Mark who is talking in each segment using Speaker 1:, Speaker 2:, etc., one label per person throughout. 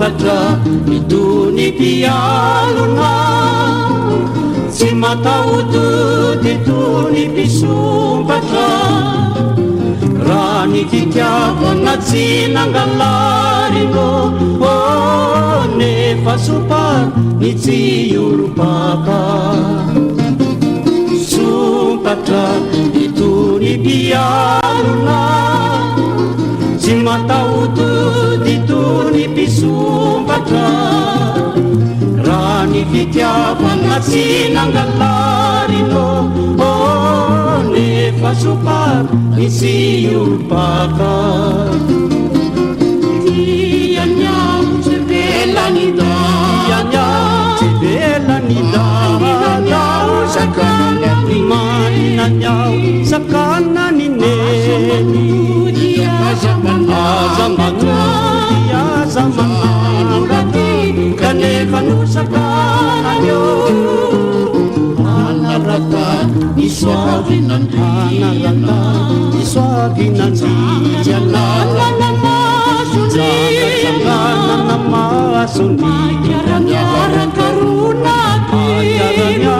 Speaker 1: sumbatra itony pialona tsy matahodo ditony misumbatra raha ny fitiavana tsy nangalarino nefa sopar ny tsy oropaka sumbatra itony pialona tsy matahodo ditony misumbatra raha ny fitiavana tsy nangalarino nefa sopar ny tsy oropaka tianyao tsy velany tianyao tsy velany danyao sakanany maninanyao sakanany neny azamanangati kanefa no sakananyo anarata isoavinandriana isoavinandriana janganana masoni karuna telo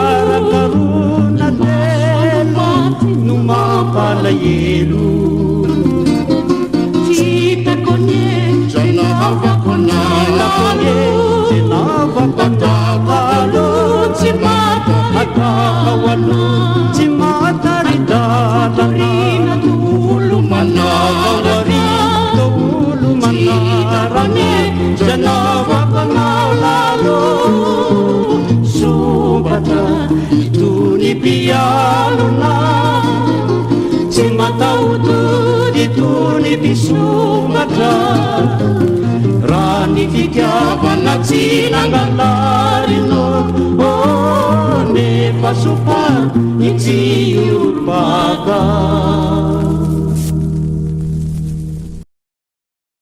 Speaker 1: no mampalahelo citakonye janavakonye janavakontakalo tsy matakawalo tsy mataridalana tolo manarane janavakonalalo sumbatra itony pialona tsy matahodo ditony misumbatra raha ny fitiavana tsy nangalarino nefa sopar ny tsy oropaka